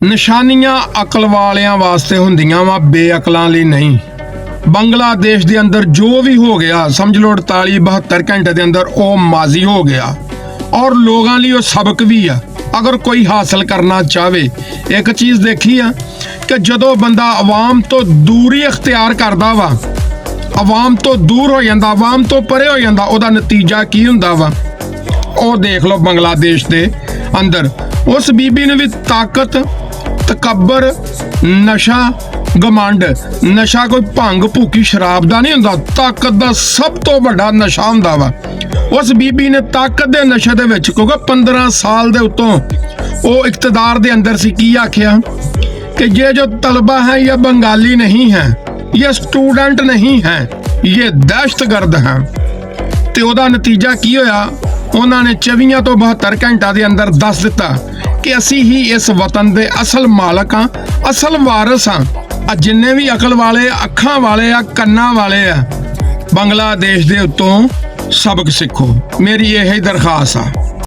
ਨਿਸ਼ਾਨੀਆਂ ਅਕਲ ਵਾਲਿਆਂ ਵਾਸਤੇ ਹੁੰਦੀਆਂ ਵਾ, ਬੇਅਕਲਾਂ ਲਈ ਨਹੀਂ। ਬੰਗਲਾਦੇਸ਼ ਦੇ ਅੰਦਰ ਜੋ ਵੀ ਹੋ ਗਿਆ, ਸਮਝ ਲਓ 48-72 ਘੰਟੇ ਦੇ ਅੰਦਰ ਉਹ ਮਾਜ਼ੀ ਹੋ ਗਿਆ, ਔਰ ਲੋਕਾਂ ਲਈ ਉਹ ਸਬਕ ਵੀ ਆ। ਅਗਰ ਕੋਈ ਹਾਸਲ ਕਰਨਾ ਚਾਹਵੇ, ਇੱਕ ਚੀਜ਼ ਦੇਖੀ ਆ ਕਿ ਜਦੋਂ ਬੰਦਾ ਆਵਾਮ ਤੋਂ ਦੂਰੀ ਅਖਤਿਆਰ ਕਰਦਾ ਵਾ, ਆਵਾਮ ਤੋਂ ਦੂਰ ਹੋ ਜਾਂਦਾ, ਆਵਾਮ ਤੋਂ ਪਰੇ ਹੋ ਜਾਂਦਾ, ਉਹਦਾ ਨਤੀਜਾ ਕੀ ਹੁੰਦਾ ਵਾ ਉਹ ਦੇਖ ਲਓ। ਬੰਗਲਾਦੇਸ਼ ਦੇ ਅੰਦਰ ਉਸ ਬੀਬੀ ਨੇ ਵੀ ਤਾਕਤ, ਤਕੱਬਰ, ਨਸ਼ਾ, ਗਮੰਡ। ਨਸ਼ਾ ਕੋਈ ਭੰਗ ਭੂਕੀ ਸ਼ਰਾਬ ਦਾ ਨਹੀਂ ਹੁੰਦਾ, ਤਾਕਤ ਦਾ ਸਭ ਤੋਂ ਵੱਡਾ ਨਸ਼ਾ ਹੁੰਦਾ ਵਾ। ਉਸ ਬੀਬੀ ਨੇ ਤਾਕਤ ਦੇ ਨਸ਼ੇ ਦੇ ਵਿੱਚ, ਕਿਉਂਕਿ 15 ਸਾਲ ਦੇ ਉੱਤੋਂ ਉਹ ਇਕਤਦਾਰ ਦੇ ਅੰਦਰ ਸੀ, ਕੀ ਆਖਿਆ कि ये जो तलबा है ये बंगाली नहीं है, ये स्टूडेंट नहीं है, ये दहशतगर्द हैं। ਤੇ ਉਹਦਾ ਨਤੀਜਾ ਕੀ ਹੋਇਆ? ਉਹਨਾਂ ਨੇ 24 ਤੋਂ 72 ਘੰਟਿਆਂ ਦੇ ਅੰਦਰ ਦੱਸ ਦਿੱਤਾ ਕਿ ਅਸੀਂ ਹੀ ਇਸ ਵਤਨ ਦੇ ਅਸਲ ਮਾਲਕ ਹਾਂ, ਅਸਲ ਵਾਰਿਸ ਹਾਂ। ਆ ਜਿੰਨੇ ਵੀ ਅਕਲ ਵਾਲੇ, ਅੱਖਾਂ ਵਾਲੇ ਆ, ਕੰਨਾਂ ਵਾਲੇ ਆ, ਬੰਗਲਾਦੇਸ਼ ਦੇ ਉੱਤੋਂ ਸਬਕ ਸਿੱਖੋ। ਮੇਰੀ ਇਹ ਹੀ ਦਰਖਾਸਤ ਆ।